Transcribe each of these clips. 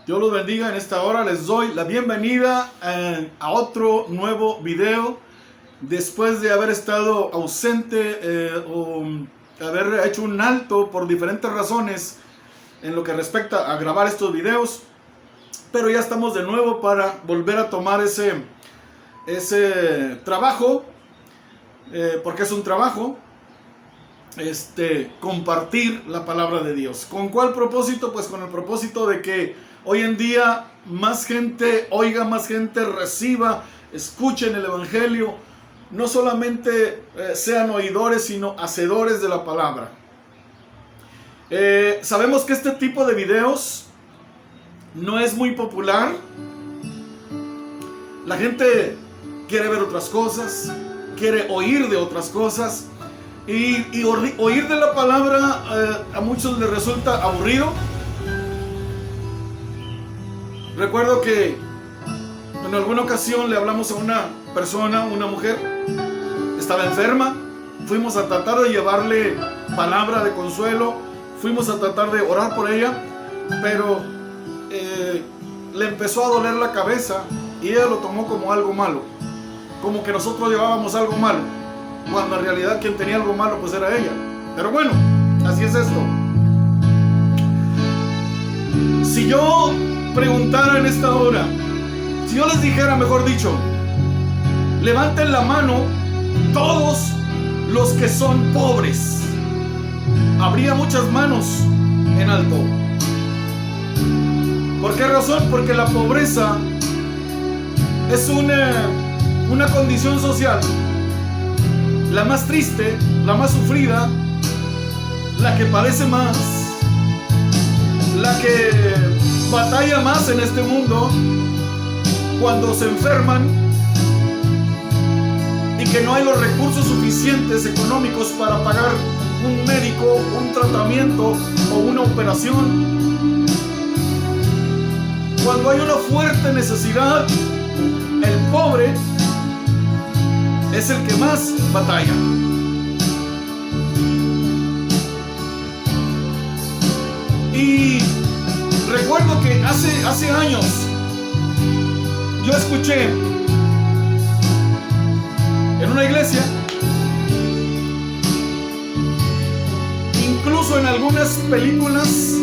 Dios los bendiga. En esta hora les doy la bienvenida a otro nuevo video. Después de haber estado ausente o haber hecho un alto por diferentes razones en lo que respecta a grabar estos videos. Pero ya estamos de nuevo para volver a tomar ese trabajo. Porque es un trabajo. Compartir la palabra de Dios. ¿Con cuál propósito? Pues con el propósito de que hoy en día más gente oiga, más gente reciba, escuchen el evangelio, no solamente sean oidores, sino hacedores de la palabra. Sabemos que este tipo de videos no es muy popular. La gente quiere ver otras cosas, quiere oír de otras cosas. Y oír de la palabra a muchos les resulta aburrido. Recuerdo que en alguna ocasión le hablamos a una persona, una mujer, estaba enferma. Fuimos a tratar de llevarle palabra de consuelo, fuimos a tratar de orar por ella, pero le empezó a doler la cabeza y ella lo tomó como algo malo, como que nosotros llevábamos algo malo, cuando en realidad quien tenía algo malo pues era ella. Pero bueno, así es esto. Si yo preguntara en esta hora, si yo les dijera, mejor dicho, levanten la mano todos los que son pobres, habría muchas manos en alto. ¿Por qué razón? Porque la pobreza es una condición social, la más triste, la más sufrida, la que padece más, la que batalla más en este mundo cuando se enferman y que no hay los recursos suficientes económicos para pagar un médico, un tratamiento o una operación. Cuando hay una fuerte necesidad, el pobre es el que más batalla. Y recuerdo que hace años yo escuché en una iglesia, incluso en algunas películas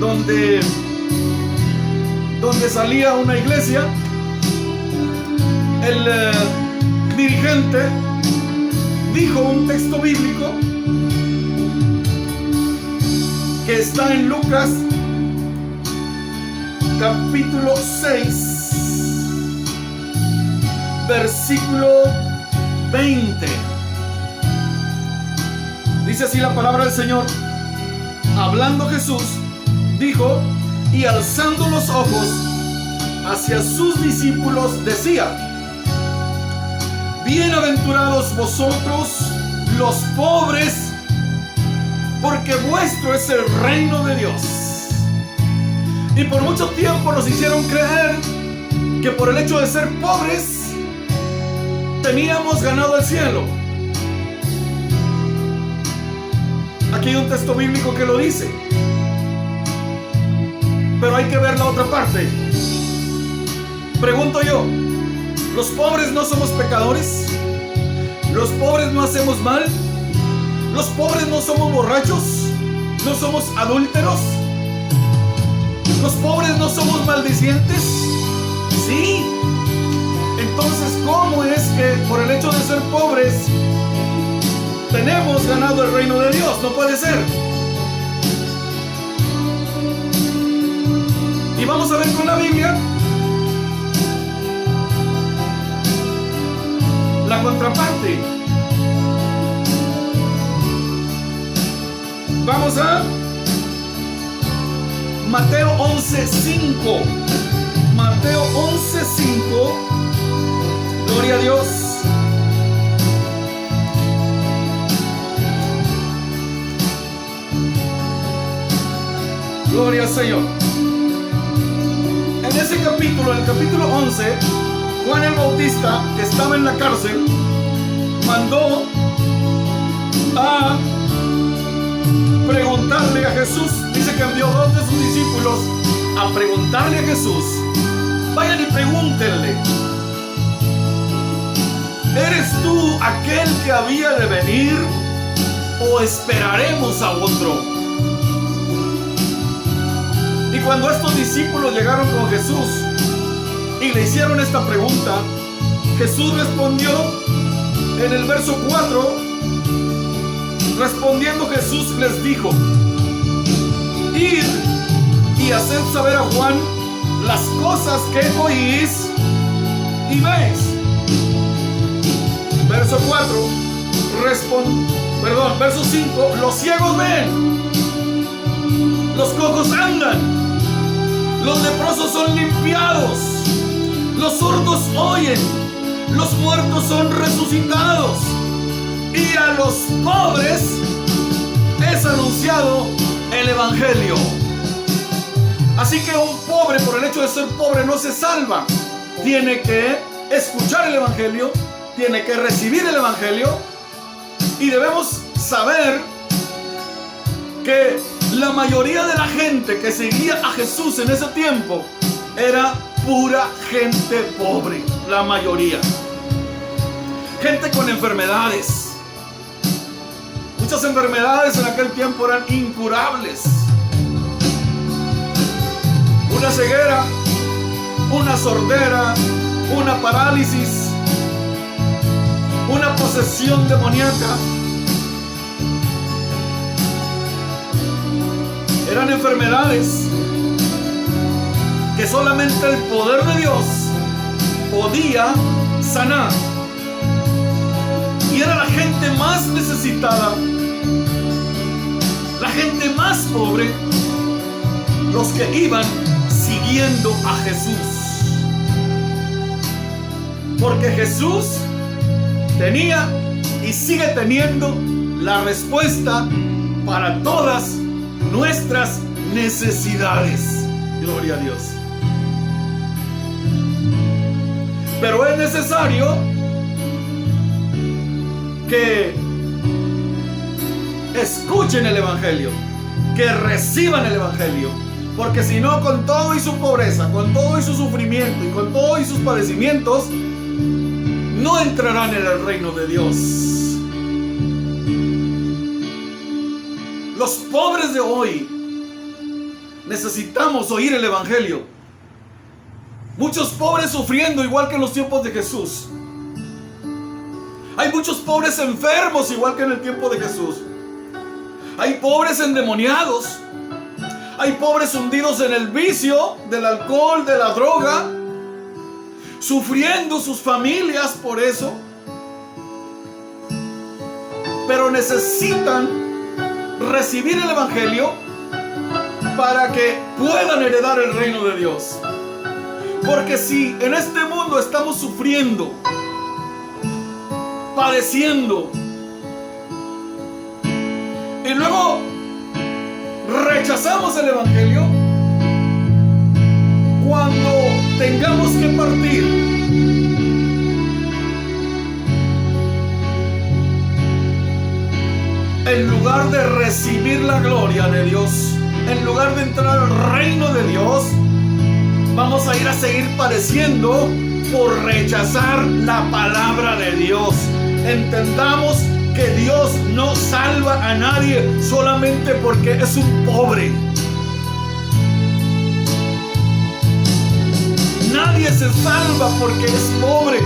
donde salía una iglesia, el dirigente dijo un texto bíblico que está en Lucas capítulo 6 versículo 20. Dice así la palabra del Señor: hablando Jesús, dijo, y alzando los ojos hacia sus discípulos decía: bienaventurados vosotros los pobres, porque vuestro es el reino de Dios. Y por mucho tiempo nos hicieron creer que por el hecho de ser pobres teníamos ganado el cielo. Aquí hay un texto bíblico que lo dice, pero hay que ver la otra parte. Pregunto yo, ¿los pobres no somos pecadores? ¿Los pobres no hacemos mal? ¿Los pobres no somos borrachos? ¿No somos adúlteros? ¿Los pobres no somos maldicientes? Sí. Entonces, ¿cómo es que por el hecho de ser pobres tenemos ganado el reino de Dios? No puede ser. Y vamos a ver con la Biblia la contraparte. Vamos a Mateo 11:5. Mateo 11:5. Gloria a Dios. Gloria al Señor. En ese capítulo, en el capítulo 11, Juan el Bautista, que estaba en la cárcel, mandó a preguntarle a Jesús. Dice que envió 2 de sus discípulos a a preguntarle a Jesús, vayan y pregúntenle, ¿eres tú aquel que había de venir o esperaremos a otro? Y cuando estos discípulos llegaron con Jesús y le hicieron esta pregunta, Jesús respondió en el verso 4, respondiendo Jesús les dijo, id y haced saber a Juan las cosas que oís y veis. Verso 4, verso 5, los ciegos ven, los cojos andan, los leprosos son limpiados, los sordos oyen, los muertos son resucitados, y a los pobres es anunciado el evangelio. Así que un pobre, por el hecho de ser pobre, no se salva. Tiene que escuchar el evangelio, tiene que recibir el evangelio, y debemos saber que la mayoría de la gente que seguía a Jesús en ese tiempo era pura gente pobre, la mayoría. Gente con enfermedades. Muchas enfermedades en aquel tiempo eran incurables. Una ceguera, una sordera, una parálisis, una posesión demoníaca. Eran enfermedades que solamente el poder de Dios podía sanar. Y era la gente más necesitada, la gente más pobre, los que iban siguiendo a Jesús. Porque Jesús tenía y sigue teniendo la respuesta para todas nuestras necesidades. Gloria a Dios. Pero es necesario que escuchen el evangelio, que reciban el evangelio, porque si no, con todo y su pobreza, con todo y su sufrimiento y con todo y sus padecimientos, no entrarán en el reino de Dios. Los pobres de hoy necesitamos oír el evangelio. Muchos pobres sufriendo igual que en los tiempos de Jesús. Hay muchos pobres enfermos igual que en el tiempo de Jesús. Hay pobres endemoniados. Hay pobres hundidos en el vicio del alcohol, de la droga, sufriendo sus familias por eso. Pero necesitan recibir el evangelio para que puedan heredar el reino de Dios. Porque si en este mundo estamos sufriendo, padeciendo, y luego rechazamos el evangelio, cuando tengamos que partir, en lugar de recibir la gloria de Dios, en lugar de entrar al reino de Dios, vamos a ir a seguir padeciendo por rechazar la palabra de Dios. Entendamos que Dios no salva a nadie solamente porque es un pobre. Nadie se salva porque es pobre.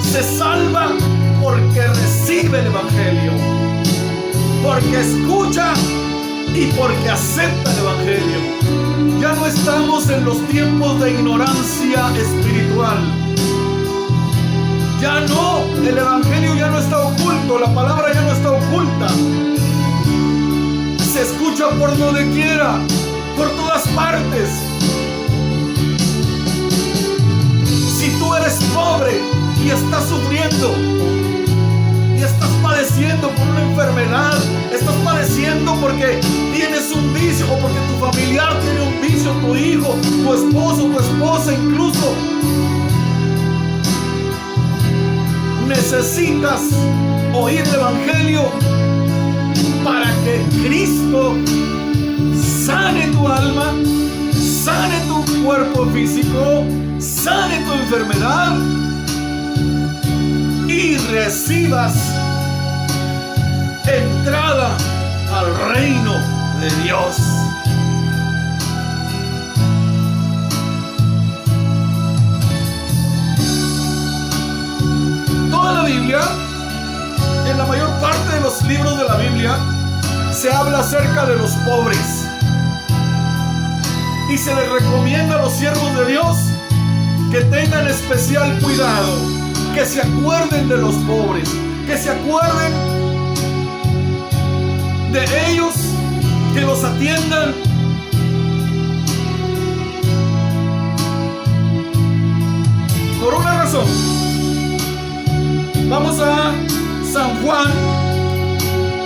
Se salva porque recibe el evangelio, porque escucha y porque acepta el evangelio. Ya no estamos en los tiempos de ignorancia espiritual. Ya no, el evangelio ya no está oculto, la palabra ya no está oculta. Se escucha por donde quiera, por todas partes. Si tú eres pobre y estás sufriendo, y estás padeciendo por una enfermedad, estás padeciendo porque tienes un vicio, o porque tu familiar tiene un vicio, tu hijo, tu esposo, tu esposa incluso, necesitas oír el evangelio para que Cristo sane tu alma, cuerpo físico, sane tu enfermedad y recibas entrada al reino de Dios. Toda la Biblia, en la mayor parte de los libros de la Biblia, se habla acerca de los pobres. Y se les recomienda a los siervos de Dios que tengan especial cuidado, que se acuerden de los pobres, que se acuerden de ellos, que los atiendan. Por una razón. Vamos a San Juan,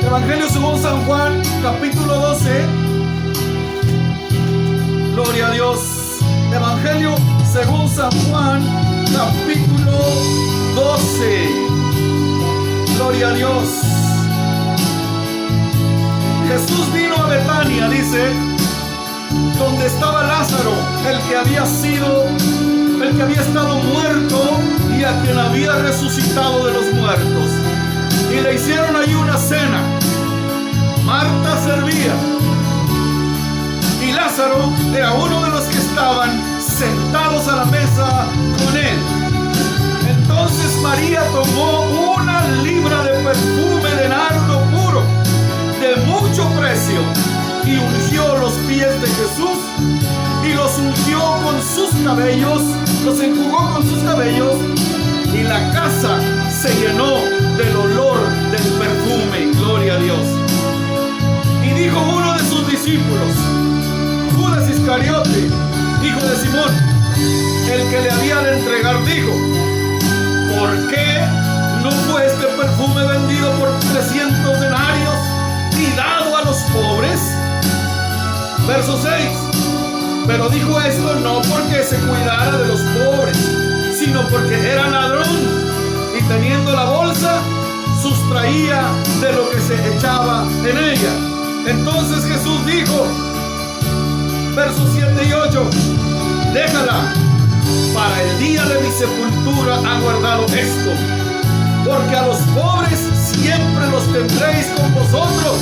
Evangelio según San Juan, capítulo 12. Gloria a Dios. Evangelio según San Juan, capítulo 12. Gloria a Dios. Jesús vino a Betania, dice, donde estaba Lázaro, el que había estado muerto y a quien había resucitado de los muertos. Y le hicieron allí una cena. Marta servía y Lázaro era uno de los que estaban sentados a la mesa con él. Entonces María tomó una libra de perfume de nardo puro de mucho precio y ungió los pies de Jesús y los ungió con sus cabellos, los enjugó con sus cabellos, y la casa se llenó del olor del perfume. Gloria a Dios. Y dijo uno de sus discípulos, Judas Iscariote, hijo de Simón, el que le había de entregar, dijo, ¿por qué no fue este perfume vendido por 300 denarios y dado a los pobres? Verso 6. Pero dijo esto no porque se cuidara de los pobres, sino porque era ladrón y teniendo la bolsa sustraía de lo que se echaba en ella. Entonces Jesús dijo, versos 7 y 8, déjala, para el día de mi sepultura ha guardado esto, porque a los pobres siempre los tendréis con vosotros,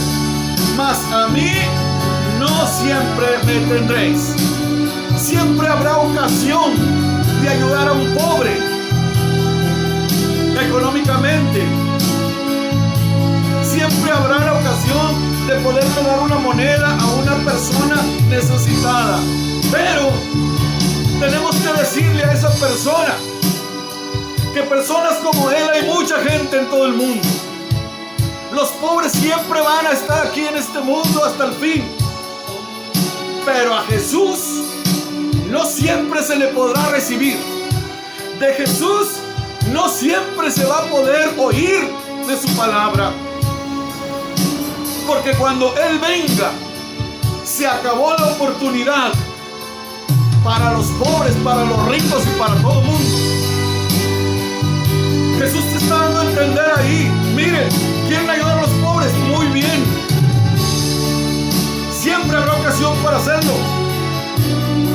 mas a mí no siempre me tendréis. Siempre habrá ocasión de ayudar a un pobre económicamente. Siempre habrá la ocasión de poderle dar una moneda a una persona necesitada. Pero tenemos que decirle a esa persona que personas como él hay mucha gente en todo el mundo. Los pobres siempre van a estar aquí en este mundo hasta el fin. Pero a Jesús no siempre se le podrá recibir. De Jesús no siempre se va a poder oír de su palabra. Porque cuando Él venga, se acabó la oportunidad para los pobres, para los ricos y para todo el mundo. Jesús te está dando a entender ahí. Mire, ¿quieren ayudar a los pobres? Muy bien. Siempre habrá ocasión para hacerlo.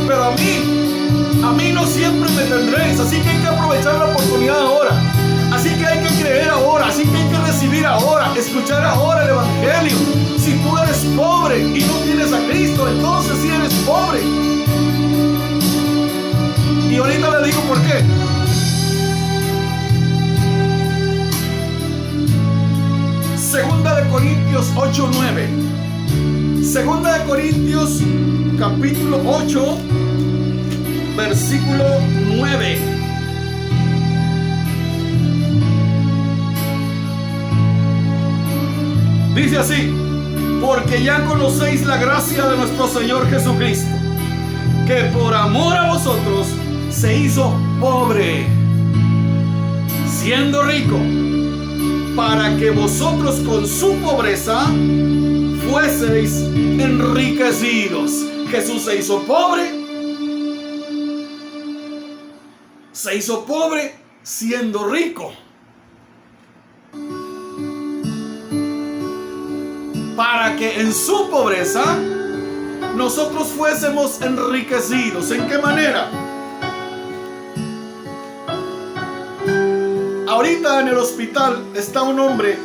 Pero a mí no siempre me tendréis. Así que hay que aprovechar la oportunidad ahora. Así que hay que creer ahora. Así que hay que recibir ahora. Escuchar ahora el Evangelio. Si tú eres pobre y no tienes a Cristo, entonces sí eres pobre. Y ahorita le digo por qué. Segunda de Corintios 8:9. Segunda de Corintios capítulo 8, versículo 9. Dice así: porque ya conocéis la gracia de nuestro Señor Jesucristo, que por amor a vosotros se hizo pobre, siendo rico, para que vosotros con su pobreza fueseis enriquecidos. Jesús se hizo pobre. Se hizo pobre siendo rico, para que en su pobreza nosotros fuésemos enriquecidos. ¿En qué manera? Ahorita en el hospital está un hombre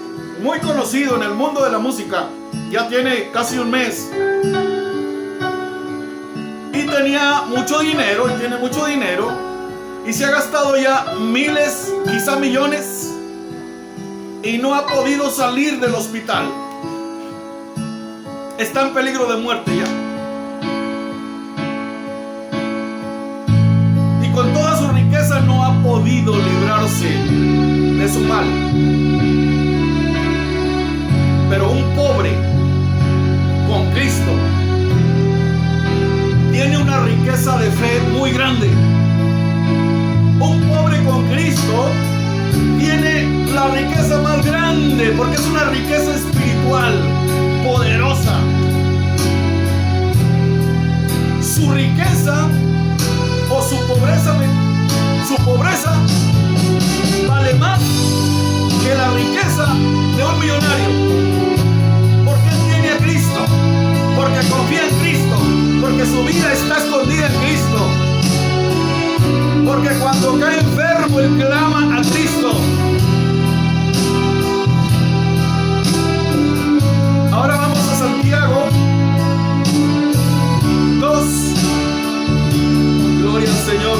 muy conocido en el mundo de la música. Ya tiene casi un mes. Y tenía mucho dinero, y tiene mucho dinero. Y se ha gastado ya miles, quizá millones. Y no ha podido salir del hospital. Está en peligro de muerte ya. Y con toda su riqueza no ha podido librarse de su mal. Pero un pobre con Cristo tiene una riqueza de fe muy grande. Un pobre con Cristo tiene la riqueza más grande, porque es una riqueza espiritual poderosa. Su riqueza o su pobreza vale más que la riqueza de un millonario, porque él tiene a Cristo, porque confía en Cristo, porque su vida está escondida en Cristo, porque cuando cae enfermo él clama a Cristo. Ahora vamos a Santiago 2. Gloria al Señor.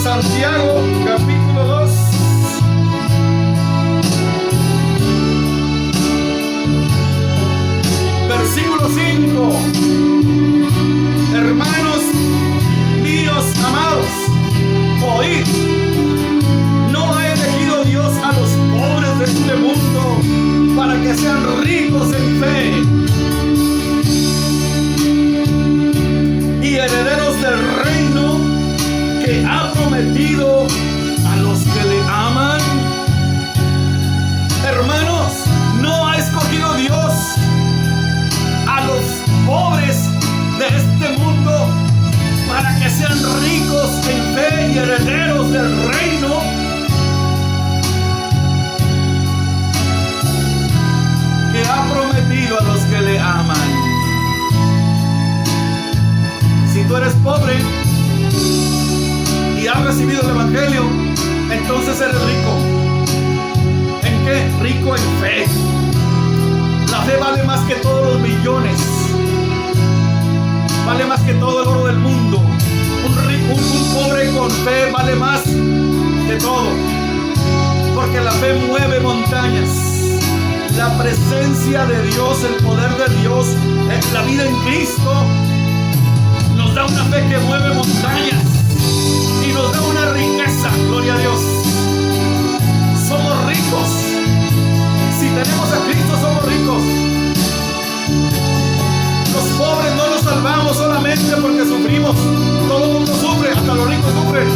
Santiago capítulo 2. Versículo 5. Hermanos míos amados, oíd. No ha elegido Dios a los pobres de este mundo para que sean ricos en fe y herederos del reino que ha prometido a los que le aman. Hermanos, no ha escogido Dios a los pobres de este mundo para que sean ricos en fe y herederos del reino que ha prometido a los que le aman. Si tú eres pobre y has recibido el Evangelio, entonces eres rico. ¿En qué? Rico en fe. La fe vale más que todos los millones. Vale más que todo el oro del mundo. Un pobre con fe vale más que todo. Porque la fe mueve montañas. La presencia de Dios, el poder de Dios, la vida en Cristo nos da una fe que mueve montañas y nos da una riqueza. Gloria a Dios. Somos ricos. Si tenemos a Cristo somos ricos. Los pobres no nos salvamos solamente porque sufrimos. Todo el mundo sufre, hasta los ricos sufren.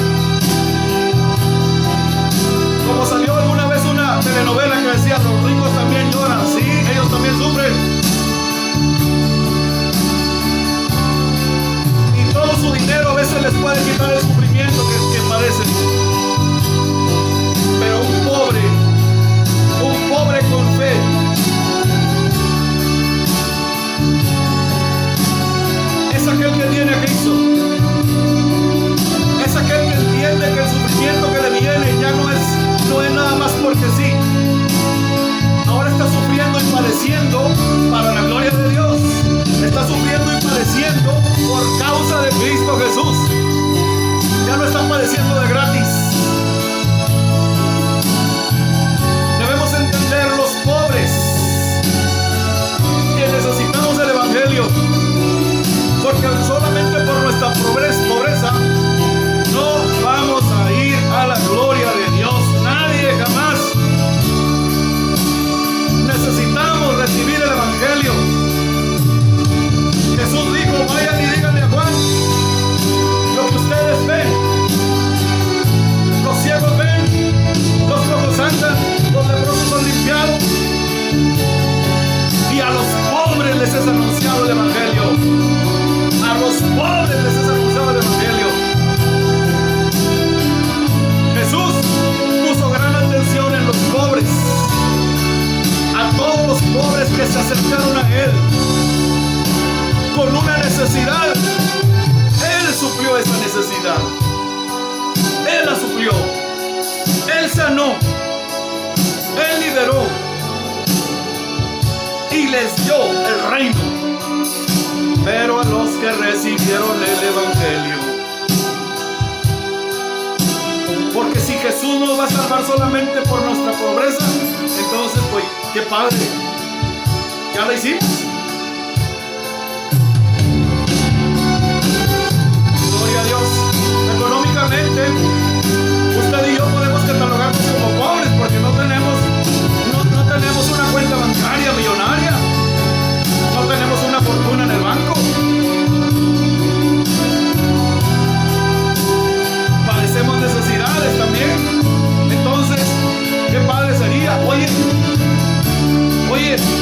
Como salió alguna vez una telenovela que decía, los ricos también lloran. Sí, ellos también sufren. Y todo su dinero a veces les puede quitar el sufrimiento que padecen. Pero un pobre con fe, es aquel que tiene a Cristo. Es aquel que entiende que el sufrimiento que le viene ya no es nada más porque sí. Ahora está sufriendo y padeciendo para la gloria de Dios. Está sufriendo y padeciendo por causa de Cristo Jesús. Ya no está padeciendo de gratis. Debemos entender los pobres que necesitamos el Evangelio, porque solamente por nuestra pobreza no vamos a ir a la gloria de Dios. Nadie jamás. Necesitamos recibir el Evangelio. Jesús dijo, vayan y díganle a Juan lo que ustedes ven. Los ciegos ven, los cojos andan, los leprosos son limpiados, y a los pobres les es anunciado el Evangelio. A los pobres les es anunciado el Evangelio. Jesús puso gran atención en los pobres. los pobres que se acercaron a Él con una necesidad, Él suplió esa necesidad. Él la suplió. Él sanó. Él liberó. Y les dio el reino. Pero a los que recibieron el Evangelio. Porque si Jesús nos va a salvar solamente por nuestra pobreza, entonces pues qué padre, ya lo hicimos. Gloria a Dios. Económicamente usted y yo podemos catalogarnos como pobres porque no tenemos una cuenta bancaria millonaria, no tenemos una fortuna en el banco, padecemos necesidades también. Entonces qué padre sería, oye,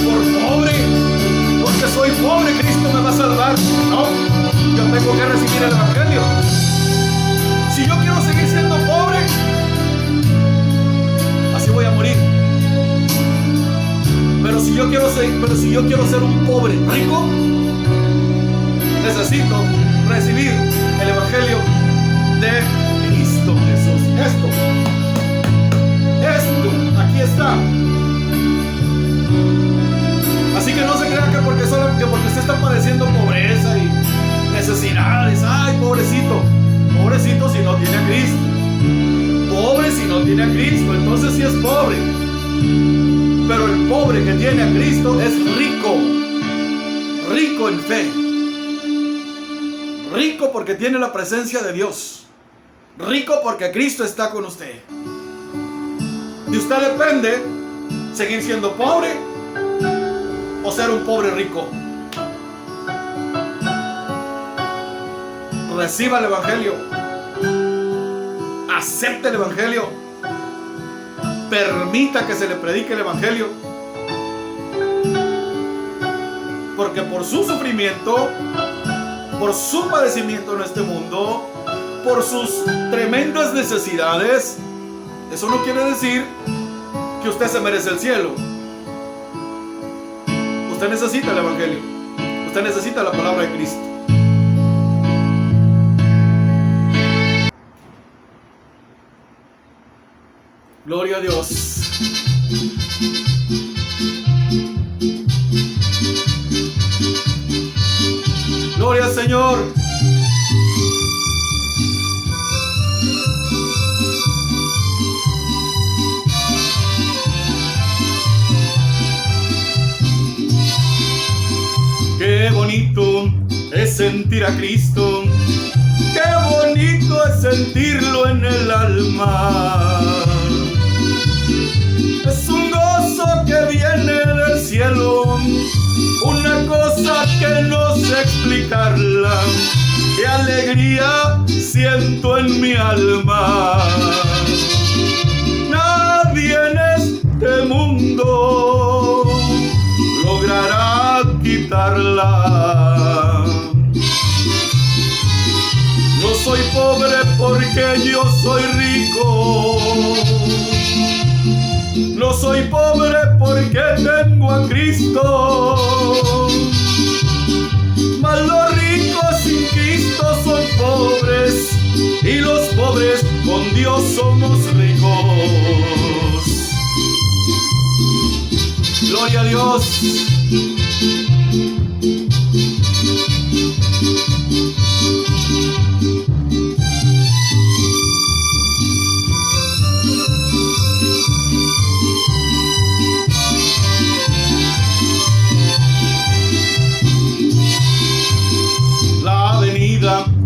por pobre, porque soy pobre, Cristo me va a salvar. No, yo tengo que recibir el Evangelio. Si yo quiero seguir siendo pobre, así voy a morir. Pero si yo quiero ser un pobre rico, necesito recibir el Evangelio de Cristo Jesús. Esto, aquí está. Así que no se crea que porque usted está padeciendo pobreza y necesidades, ay, pobrecito si no tiene a Cristo. Pobre si no tiene a Cristo, entonces sí es pobre. Pero el pobre que tiene a Cristo es rico en fe, rico porque tiene la presencia de Dios, rico porque Cristo está con usted. De usted depende seguir siendo pobre o ser un pobre rico. Reciba el Evangelio, acepte el Evangelio, permita que se le predique el Evangelio, porque por su sufrimiento, por su padecimiento en este mundo, por sus tremendas necesidades, eso no quiere decir que usted se merece el cielo. Usted necesita el Evangelio, usted necesita la palabra de Cristo. Gloria a Dios. Gloria al Señor. Qué bonito es sentir a Cristo. Qué bonito es sentirlo en el alma. Es un gozo que viene del cielo, una cosa que no sé explicarla. Qué alegría siento en mi alma. Nadie en este mundo logrará quitarla. No soy pobre porque yo soy rico. No soy pobre porque tengo a Cristo. Mas los ricos sin Cristo son pobres, y los pobres con Dios somos ricos. Gloria a Dios.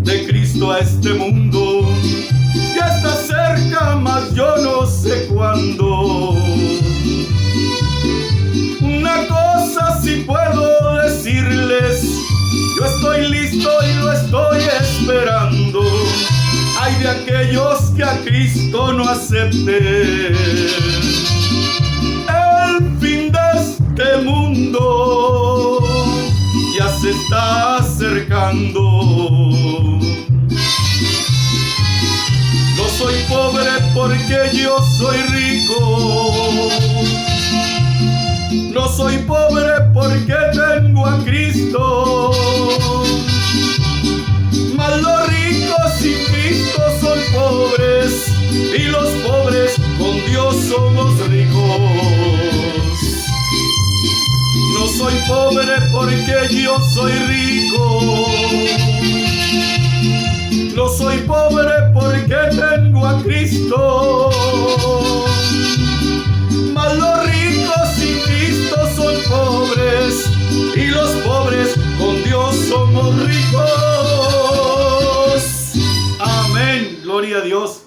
De Cristo a este mundo ya está cerca, mas yo no sé cuándo. Una cosa sí puedo decirles, yo estoy listo y lo estoy esperando. Ay de aquellos que a Cristo no acepten. El fin de este mundo ya se está acercando. No soy pobre porque yo soy rico. No soy pobre porque tengo a Cristo. Mas los ricos sin Cristo son pobres, y los pobres con Dios somos ricos. No soy pobre porque yo soy rico. No soy pobre porque tengo a Cristo. Mas los ricos sin Cristo son pobres, y los pobres con Dios somos ricos. Amén. Gloria a Dios.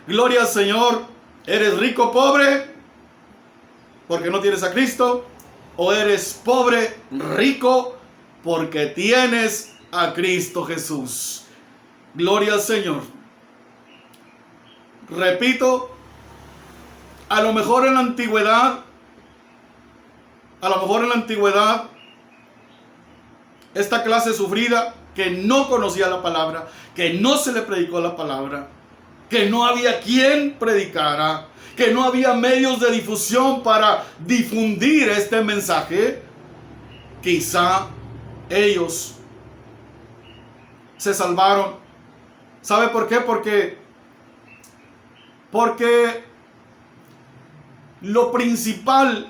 Gloria al Señor. ¿Eres rico pobre porque no tienes a Cristo? ¿O eres pobre rico porque tienes a Cristo Jesús? Gloria al Señor. Repito, a lo mejor en la antigüedad, esta clase sufrida que no conocía la palabra, que no se le predicó la palabra, que no había quien predicara, que no había medios de difusión para difundir este mensaje, quizá ellos se salvaron. ¿Sabe por qué? Porque lo principal,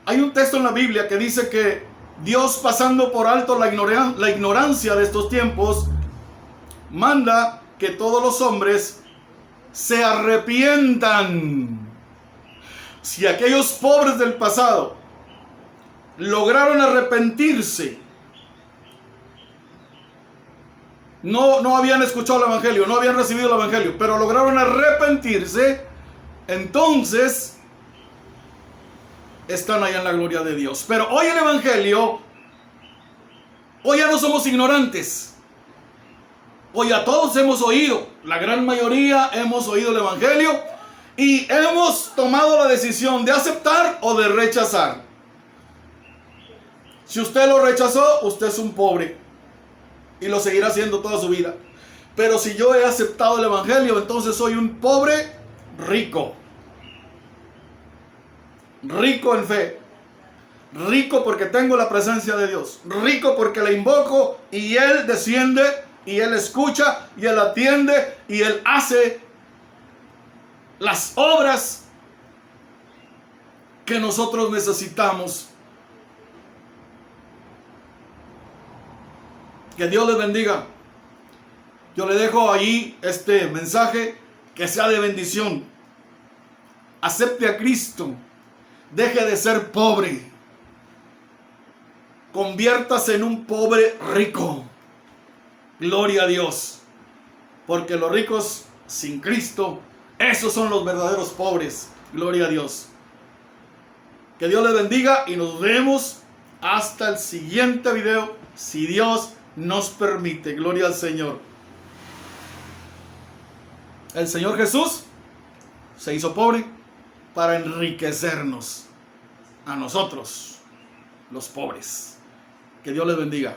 hay un texto en la Biblia que dice que Dios, pasando por alto la ignorancia de estos tiempos, manda que todos los hombres se arrepientan. Si aquellos pobres del pasado lograron arrepentirse, no habían escuchado el Evangelio, no habían recibido el Evangelio, pero lograron arrepentirse, entonces están allá en la gloria de Dios. Pero hoy el Evangelio, hoy ya no somos ignorantes. Hoy a todos hemos oído, la gran mayoría hemos oído el Evangelio y hemos tomado la decisión de aceptar o de rechazar. Si usted lo rechazó, usted es un pobre y lo seguirá haciendo toda su vida. Pero si yo he aceptado el Evangelio, entonces soy un pobre rico. Rico en fe. Rico porque tengo la presencia de Dios. Rico porque le invoco y Él desciende. Y Él escucha, y Él atiende, y Él hace las obras que nosotros necesitamos. Que Dios les bendiga. Yo le dejo ahí este mensaje que sea de bendición. Acepte a Cristo. Deje de ser pobre. Conviértase en un pobre rico. Gloria a Dios, porque los ricos sin Cristo, esos son los verdaderos pobres. Gloria a Dios. Que Dios les bendiga y nos vemos hasta el siguiente video, si Dios nos permite. Gloria al Señor. El Señor Jesús se hizo pobre para enriquecernos a nosotros, los pobres. Que Dios les bendiga.